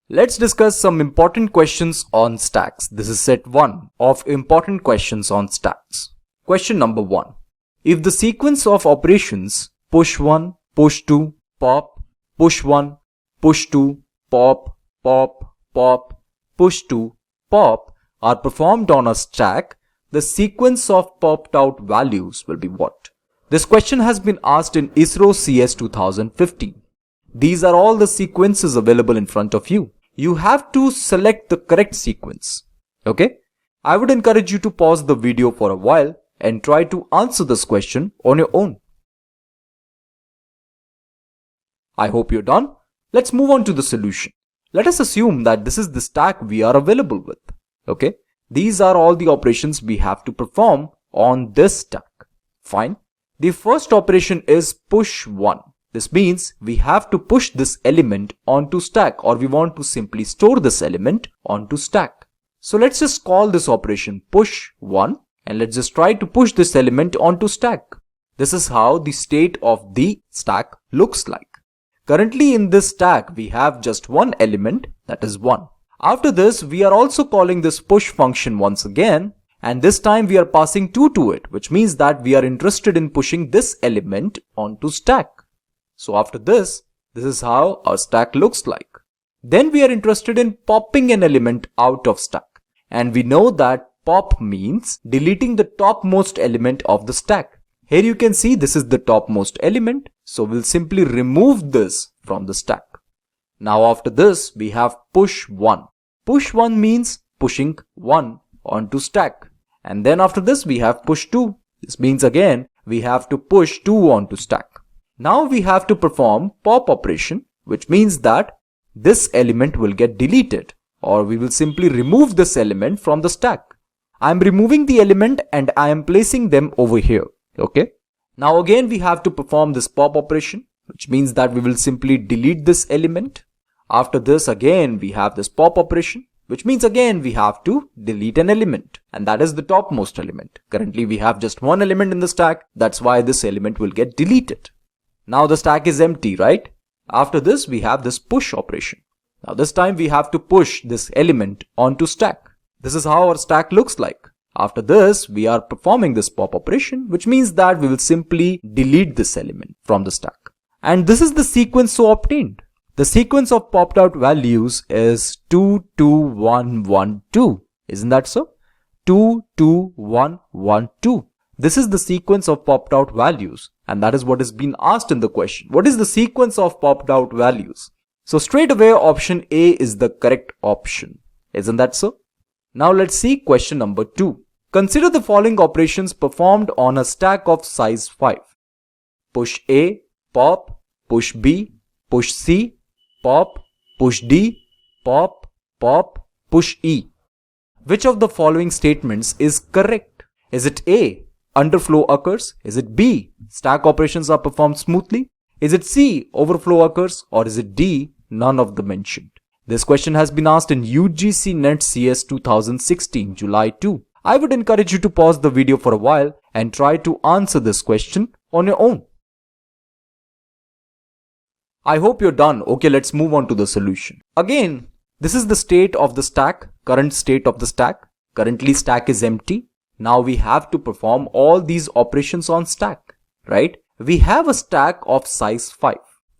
Let's discuss some important questions on stacks. This is set 1 of important questions on stacks. Question number 1. If the sequence of operations push 1, push 2, pop, push 1, push 2, pop, pop, pop, push 2, pop are performed on a stack, the sequence of popped out values will be what? This question has been asked in ISRO CS 2015. These are all the sequences available in front of you. You have to select the correct sequence. Okay? I would encourage you to pause the video for a while and try to answer this question on your own. I hope you're done. Let's move on to the solution. Let us assume that this is the stack we are available with. Okay? These are all the operations we have to perform on this stack. Fine. The first operation is push 1. This means we have to push this element onto stack, or we want to simply store this element onto stack. So let's just call this operation push 1 and let's just try to push this element onto stack. This is how the state of the stack looks like. Currently in this stack we have just one element, that is 1. After this we are also calling this push function once again, and this time we are passing 2 to it, which means that we are interested in pushing this element onto stack. So after this is how our stack looks like. Then we are interested in popping an element out of stack. And we know that pop means deleting the topmost element of the stack. Here you can see this is the topmost element. So we'll simply remove this from the stack. Now after this we have push 1. Push 1 means pushing 1 onto stack. And then after this we have push 2. This means again we have to push 2 onto stack. Now we have to perform pop operation, which means that this element will get deleted, or we will simply remove this element from the stack. I am removing the element and I am placing them over here. Okay. Now again we have to perform this pop operation, which means that we will simply delete this element. After this again we have this pop operation, which means again we have to delete an element, and that is the topmost element. Currently we have just one element in the stack, that's why this element will get deleted. Now the stack is empty, right? After this we have this push operation. Now this time we have to push this element onto stack. This is how our stack looks like. After this we are performing this pop operation, which means that we will simply delete this element from the stack. And this is the sequence so obtained. The sequence of popped out values is 2, 2, 1, 1, 2. Isn't that so? 2, 2, 1, 1, 2. This is the sequence of popped out values, and that is what is being asked in the question. What is the sequence of popped out values? So straight away option A is the correct option. Isn't that so? Now let's see question number 2. Consider the following operations performed on a stack of size 5. Push A, pop, push B, push C, pop, push D, pop, pop, push E. Which of the following statements is correct? Is it A, underflow occurs? Is it B, stack operations are performed smoothly? Is it C, overflow occurs? Or is it D, none of the mentioned? This question has been asked in UGC NET CS 2016 July 2. I would encourage you to pause the video for a while and try to answer this question on your own. I hope you're done. Okay, let's move on to the solution. Again, this is the state of the stack, current state of the stack. Currently stack is empty. Now we have to perform all these operations on stack, right? We have a stack of size 5.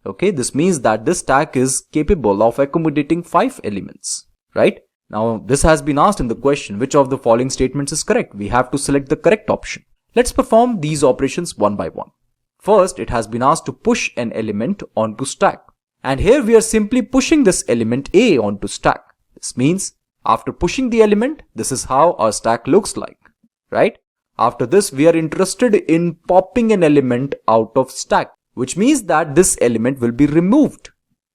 Okay, this means that this stack is capable of accommodating 5 elements, right? Now this has been asked in the question, which of the following statements is correct? We have to select the correct option. Let's perform these operations one by one. First, it has been asked to push an element onto stack. And here we are simply pushing this element A onto stack. This means after pushing the element, this is how our stack looks like. Right? After this we are interested in popping an element out of stack, which means that this element will be removed.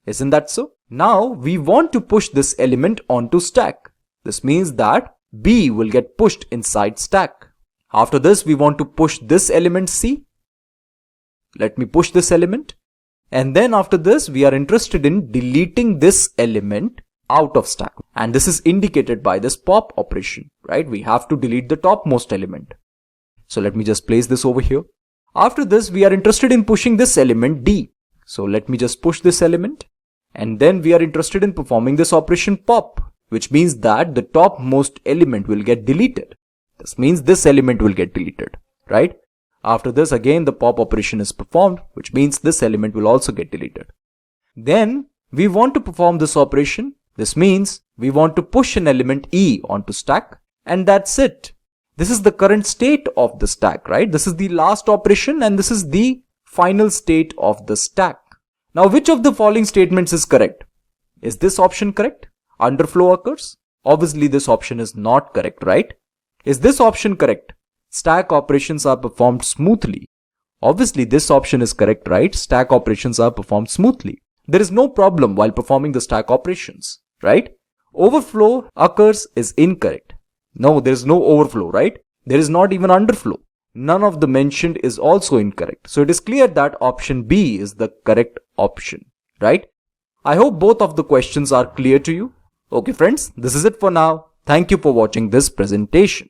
Isn't that so? Now we want to push this element onto stack. This means that B will get pushed inside stack. After this we want to push this element C. Let me push this element. And then after this we are interested in deleting this element out of stack, and this is indicated by this pop operation, right? We have to delete the topmost element. So let me just place this over here. After this we are interested in pushing this element D. So let me just push this element. And then we are interested in performing this operation pop, which means that the topmost element will get deleted. This means this element will get deleted, right? After this, again, the pop operation is performed, which means this element will also get deleted. Then we want to perform this operation. This means we want to push an element E onto stack, and that's it. This is the current state of the stack, right? This is the last operation and this is the final state of the stack. Now, which of the following statements is correct? Is this option correct? Underflow occurs? Obviously, this option is not correct, right? Is this option correct? Stack operations are performed smoothly. Obviously, this option is correct, right? Stack operations are performed smoothly. There is no problem while performing the stack operations, right? Overflow occurs is incorrect. No, there is no overflow, right? There is not even underflow. None of the mentioned is also incorrect. So it is clear that option B is the correct option, right? I hope both of the questions are clear to you. Okay friends, this is it for now. Thank you for watching this presentation.